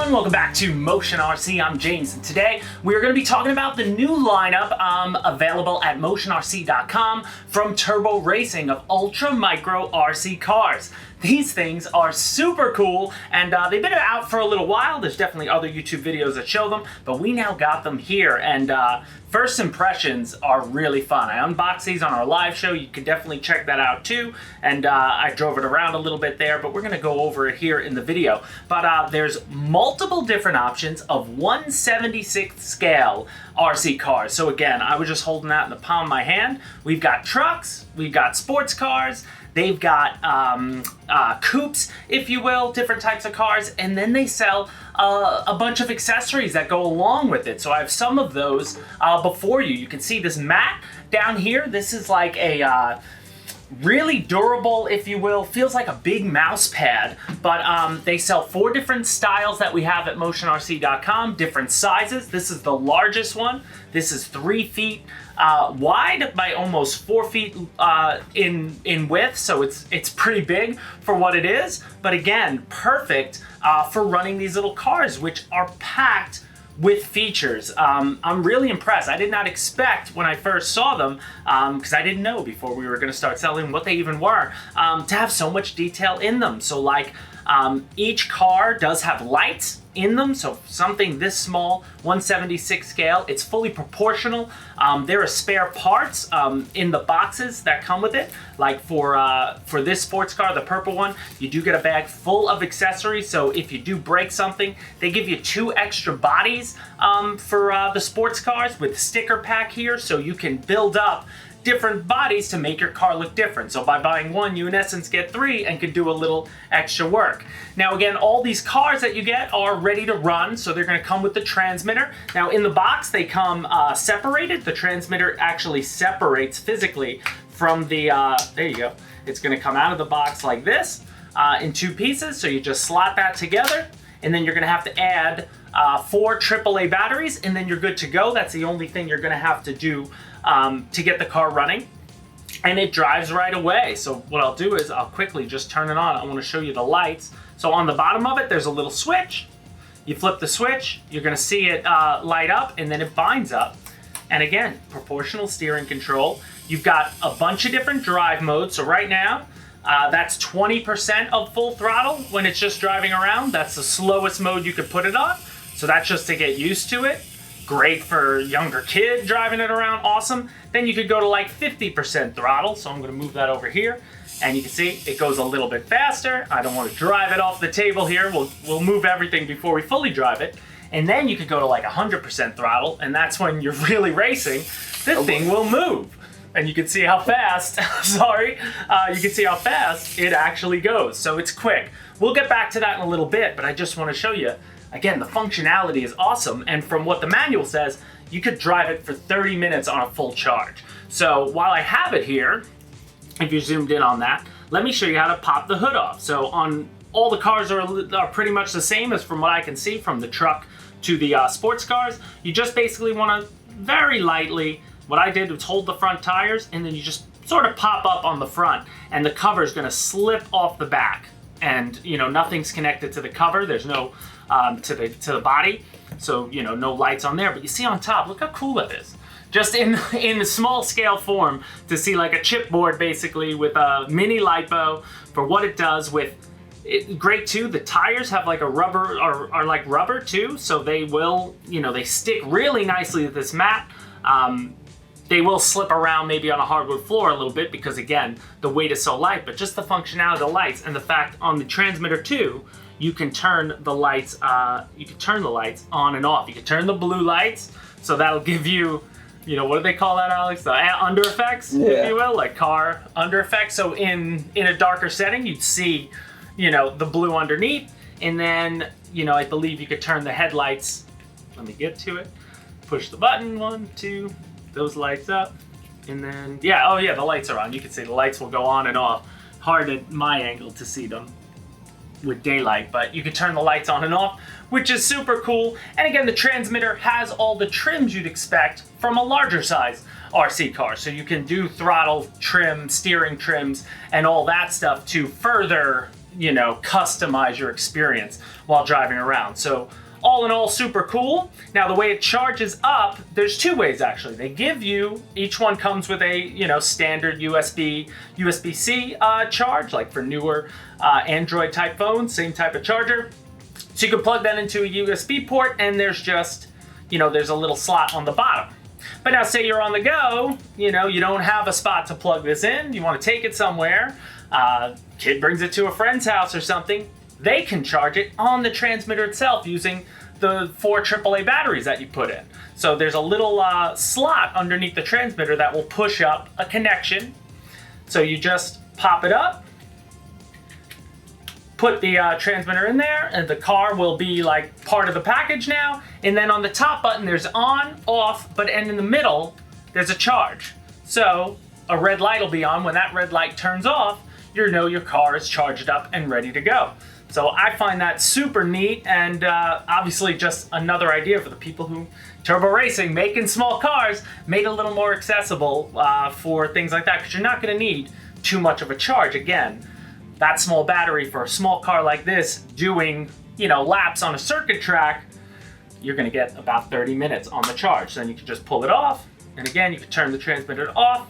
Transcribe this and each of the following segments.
everyone, welcome back to Motion RC. I'm James, and today we're going to be talking about the new lineup available at motionrc.com from Turbo Racing of ultra micro RC cars. These things are super cool, and they've been out for a little while. There's definitely other YouTube videos that show them, but we now got them here, and first impressions are really fun. I unboxed these on our live show. You can definitely check that out too, and I drove it around a little bit there, but we're going to go over it here in the video. But there's multiple different options of 1/76th scale RC cars. So again, I was just holding that in the palm of my hand. We've got trucks, we've got sports cars, they've got coupes, if you will, different types of cars, and then they sell a bunch of accessories that go along with it. So I have some of those before you. You can see this mat down here. This is like a really durable, if you will, feels like a big mouse pad, but they sell 4 different styles that we have at motionrc.com, different sizes. This is the largest one. This is 3 feet wide by almost 4 feet in width, so it's pretty big for what it is, but again, perfect for running these little cars, which are packed with features. I'm really impressed. I did not expect when I first saw them, because I didn't know before we were going to start selling what they even were, to have so much detail in them. So like each car does have lights in them, so something this small, 1/76 scale, it's fully proportional. There are spare parts in the boxes that come with it, like for this sports car, the purple one, you do get a bag full of accessories, so if you do break something, they give you 2 extra bodies for the sports cars with sticker pack here, so you can build up different bodies to make your car look different. So by buying 1, you in essence get 3 and could do a little extra work. Now again, all these cars that you get are ready to run, so they're going to come with the transmitter. Now in the box they come separated. The transmitter actually separates physically from the, there you go. It's going to come out of the box like this in 2 pieces, so you just slot that together, and then you're going to have to add 4 AAA batteries, and then you're good to go. That's the only thing you're going to have to do to get the car running, and it drives right away. So what I'll do is I'll quickly just turn it on. I want to show you the lights. So on the bottom of it, there's a little switch. You flip the switch, you're going to see it light up, and then it binds up. And again, proportional steering control. You've got a bunch of different drive modes. So right now, that's 20% of full throttle when it's just driving around. That's the slowest mode you could put it on. So that's just to get used to it. Great for a younger kid driving it around, awesome. Then you could go to like 50% throttle, so I'm going to move that over here, and you can see it goes a little bit faster. I don't want to drive it off the table here. We'll move everything before we fully drive it. And then you could go to like 100% throttle, and that's when you're really racing. This thing will move. And you can see how fast, sorry, you can see how fast it actually goes. So it's quick. We'll get back to that in a little bit, but I just want to show you, again, the functionality is awesome, and from what the manual says, you could drive it for 30 minutes on a full charge. So while I have it here, if you zoomed in on that, let me show you how to pop the hood off. So on all the cars are pretty much the same as from what I can see, from the truck to the sports cars. You just basically want to very lightly, what I did was hold the front tires, and then you just sort of pop up on the front, and the cover is going to slip off the back. And you know, nothing's connected to the cover. There's no to the body, so you know, no lights on there. But you see on top, look how cool that is. Just in the small scale form, to see like a chipboard basically with a mini lipo for what it does with it. Great too. The tires have like a rubber, are like rubber too, so they will, you know, they stick really nicely to this mat. They will slip around maybe on a hardwood floor a little bit because again, the weight is so light, but just the functionality of the lights and the fact on the transmitter too, you can turn the lights on and off. You can turn the blue lights, so that'll give you, you know, what do they call that, Alex? The under effects, if you will, like car under effects. So in a darker setting, you'd see, you know, the blue underneath, and then, you know, I believe you could turn the headlights. Let me get to it. Push the button, 1, 2. Those lights up, and then the lights are on. You can see the lights will go on and off. Hard at my angle to see them with daylight, but you can turn the lights on and off, which is super cool. And again, the transmitter has all the trims you'd expect from a larger size RC car, so you can do throttle trim, steering trims, and all that stuff to further customize your experience while driving around. So all in all, super cool. Now the way it charges up, there's two ways actually. They give you, each one comes with a standard USB-C charge, like for newer Android type phones, same type of charger. So you can plug that into a USB port, and there's just, there's a little slot on the bottom. But now say you're on the go, you don't have a spot to plug this in, you want to take it somewhere, kid brings it to a friend's house or something, they can charge it on the transmitter itself using the 4 AAA batteries that you put in. So there's a little slot underneath the transmitter that will push up a connection. So you just pop it up, put the transmitter in there, and the car will be like part of the package now. And then on the top button, there's on, off, and in the middle, there's a charge. So a red light will be on. When that red light turns off, your car is charged up and ready to go. So I find that super neat, and obviously just another idea for the people who Turbo Racing, making small cars, made a little more accessible for things like that, because you're not going to need too much of a charge. Again, that small battery for a small car like this doing, laps on a circuit track, you're going to get about 30 minutes on the charge. Then you can just pull it off, and again, you can turn the transmitter off,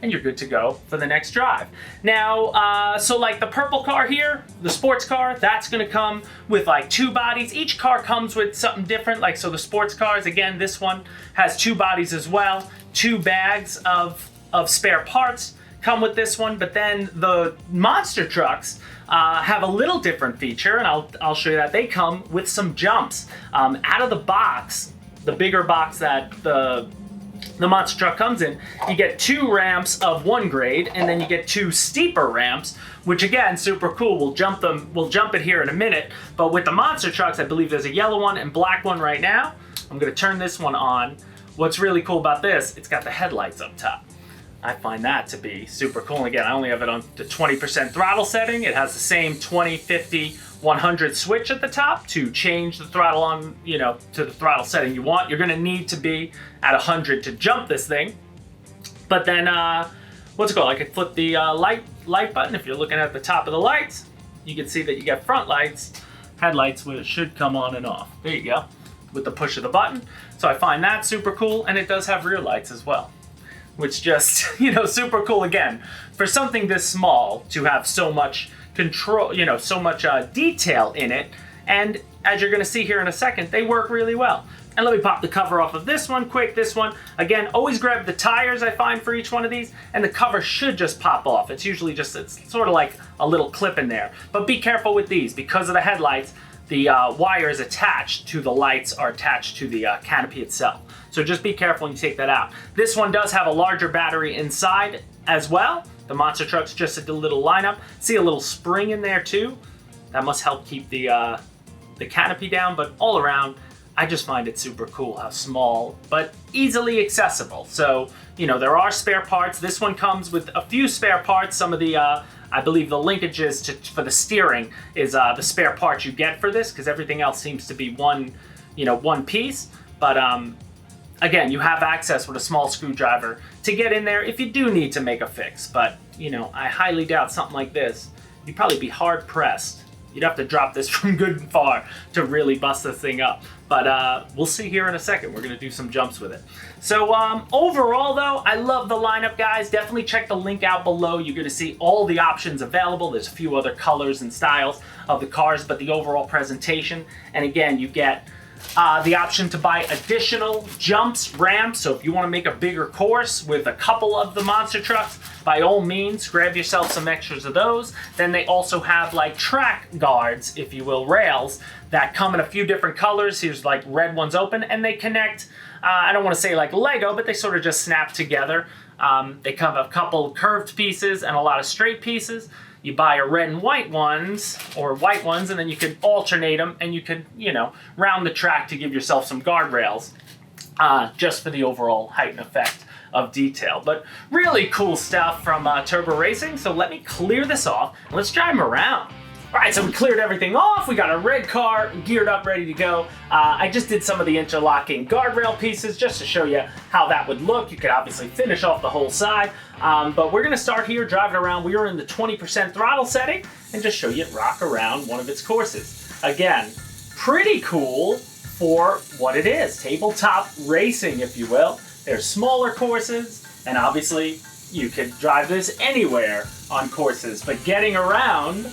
and you're good to go for the next drive. Now, so like the purple car here, the sports car, that's gonna come with like 2 bodies. Each car comes with something different. Like, so the sports cars, again, this one has 2 bodies as well. 2 bags of spare parts come with this one, but then the monster trucks have a little different feature, and I'll show you that. They come with some jumps. Out of the box, the bigger box that the monster truck comes in, you get 2 ramps of 1 grade, and then you get 2 steeper ramps, which again, super cool. We'll jump it here in a minute, but with the monster trucks, I believe there's a yellow one and black one right now. I'm gonna turn this one on. What's really cool about this, it's got the headlights up top. I find that to be super cool. And again, I only have it on the 20% throttle setting. It has the same 20, 50, 100 switch at the top to change the throttle on, to the throttle setting you want. You're gonna need to be at 100 to jump this thing. But then, what's it called? I could flip the light button. If you're looking at the top of the lights, you can see that you get front lights, headlights, which should come on and off. There you go, with the push of the button. So I find that super cool, and it does have rear lights as well, which just, super cool again. For something this small to have so much control, so much detail in it, and as you're gonna see here in a second, they work really well. And let me pop the cover off of this one quick. This one, again, always grab the tires I find for each one of these, and the cover should just pop off. It's usually just, it's sort of like a little clip in there. But be careful with these, because of the headlights, the wires attached to the lights are attached to the canopy itself. So just be careful when you take that out. This one does have a larger battery inside as well. The monster truck's just a little lineup. See a little spring in there too. That must help keep the canopy down, but all around, I just find it super cool how small, but easily accessible. So, there are spare parts. This one comes with a few spare parts. Some of the, I believe the linkages for the steering is the spare parts you get for this, because everything else seems to be one piece. But again, you have access with a small screwdriver to get in there if you do need to make a fix. But, I highly doubt something like this. You'd probably be hard pressed. You'd have to drop this from good and far to really bust this thing up. But we'll see here in a second. We're gonna do some jumps with it. So overall though, I love the lineup, guys. Definitely check the link out below. You're gonna see all the options available. There's a few other colors and styles of the cars, but the overall presentation. And again, you get the option to buy additional jumps, ramps. So if you want to make a bigger course with a couple of the monster trucks, by all means, grab yourself some extras of those. Then they also have like track guards, if you will, rails that come in a few different colors. Here's like red ones open, and they connect, I don't want to say like Lego, but they sort of just snap together. They come a couple curved pieces and a lot of straight pieces. You buy a red and white ones, or white ones, and then you can alternate them, and you can, round the track to give yourself some guardrails, just for the overall height and effect of detail. But really cool stuff from Turbo Racing. So let me clear this off, and let's drive them around. All Alright, so we cleared everything off, we got our red car geared up, ready to go. I just did some of the interlocking guardrail pieces just to show you how that would look. You could obviously finish off the whole side, but we're going to start here driving around. We are in the 20% throttle setting and just show you it rock around one of its courses. Again, pretty cool for what it is, tabletop racing, if you will. There's smaller courses, and obviously you could drive this anywhere on courses, but getting around,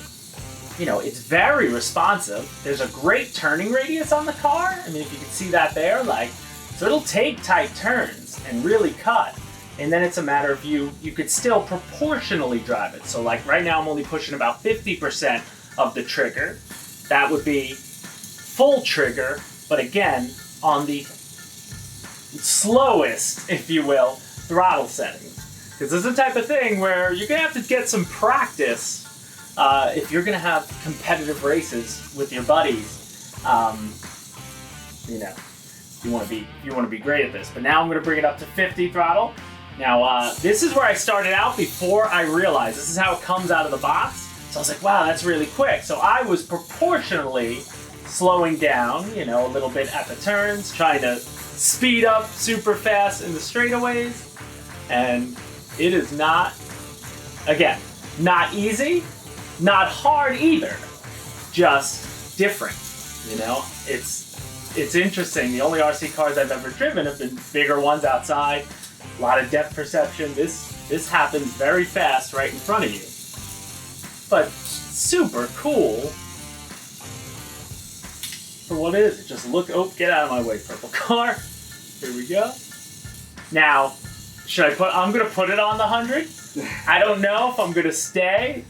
you know, it's very responsive. There's a great turning radius on the car. I mean, if you can see that there, like, so it'll take tight turns and really cut. And then it's a matter of you could still proportionally drive it. So like right now I'm only pushing about 50% of the trigger. That would be full trigger, but again, on the slowest, if you will, throttle settings. Because this is the type of thing where you're gonna have to get some practice if you're gonna have competitive races with your buddies. You know, you want to be great at this. But now I'm gonna bring it up to 50 throttle. Now this is where I started out before I realized this is how it comes out of the box. So I was like, wow, that's really quick. So I was proportionally slowing down, you know, a little bit at the turns, trying to speed up super fast in the straightaways, and it is not, again, not easy, not hard either, just different, you know? It's interesting. The only RC cars I've ever driven have been bigger ones outside, a lot of depth perception. This happens very fast right in front of you, but super cool for what it is. It just look, oh, get out of my way, purple car. Here we go. Now, I'm gonna put it on the 100. I don't know if I'm gonna stay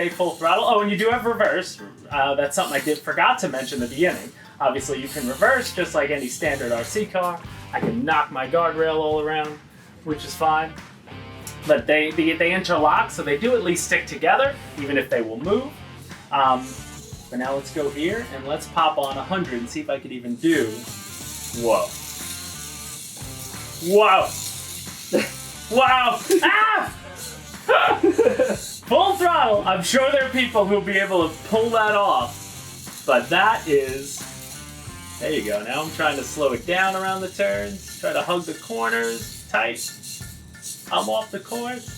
full throttle. Oh, and you do have reverse. That's something I forgot to mention at the beginning. Obviously, you can reverse just like any standard RC car. I can knock my guardrail all around, which is fine. But they interlock, so they do at least stick together, even if they will move. But now let's go here and let's pop on 100 and see if I could even do. Whoa. Whoa. Wow. Ah! Full throttle. I'm sure there are people who'll be able to pull that off. But that is, there you go. Now I'm trying to slow it down around the turns. Try to hug the corners tight. I'm off the course.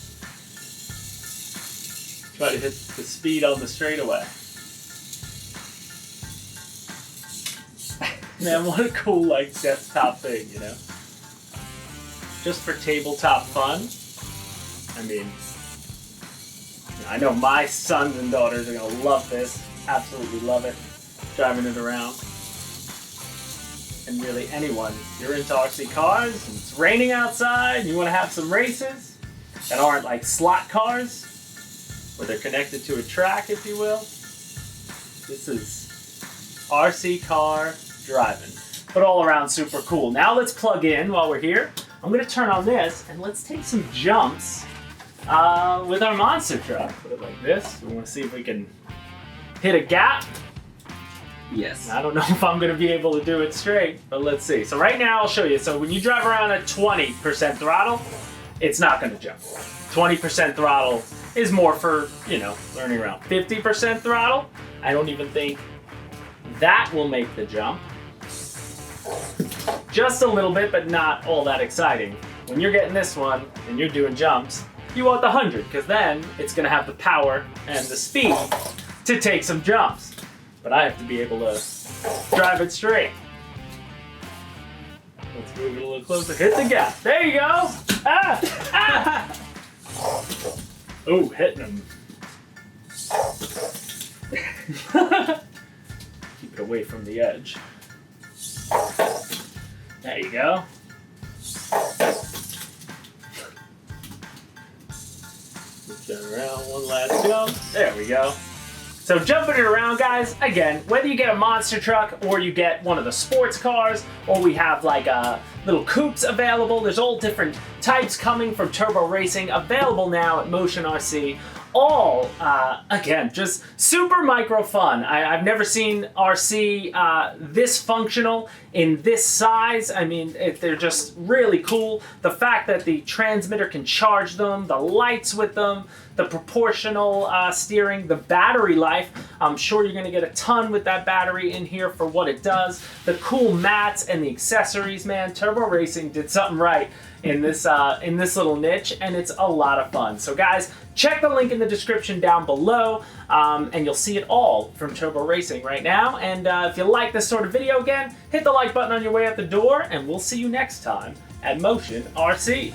Try to hit the speed on the straightaway. Man, what a cool, like, desktop thing, you know? Just for tabletop fun. I mean, I know my sons and daughters are gonna love this. Absolutely love it. Driving it around. And really anyone, you're into RC cars, and it's raining outside, and you wanna have some races that aren't like slot cars, where they're connected to a track, if you will. This is RC car driving, but all around super cool. Now let's plug in while we're here. I'm gonna turn on this and let's take some jumps with our monster truck. Put it like this. We wanna see if we can hit a gap. Yes. I don't know if I'm gonna be able to do it straight, but let's see. So right now I'll show you. So when you drive around at 20% throttle, it's not gonna jump. 20% throttle is more for, you know, learning around. 50% throttle, I don't even think that will make the jump. Just a little bit, but not all that exciting. When you're getting this one and you're doing jumps, you want the 100, because then it's gonna have the power and the speed to take some jumps. But I have to be able to drive it straight. Let's move it a little closer. Hit the gap. There you go. Ah! Ah! Oh, hitting him. Keep it away from the edge. There you go. Turn around, one last jump. There we go. So jumping it around, guys, again, whether you get a monster truck or you get one of the sports cars, or we have like little coupes available, there's all different types coming from Turbo Racing, available now at Motion RC. all, again, just super micro fun. I've never seen RC this functional in this size. I mean, they're just really cool. The fact that the transmitter can charge them, the lights with them, the proportional steering, the battery life. I'm sure you're gonna get a ton with that battery in here for what it does. The cool mats and the accessories, man. Turbo Racing did something right in this little niche, and it's a lot of fun. So guys, check the link in the description down below, and you'll see it all from Turbo Racing right now. And if you like this sort of video, again, hit the like button on your way out the door, and we'll see you next time at Motion RC.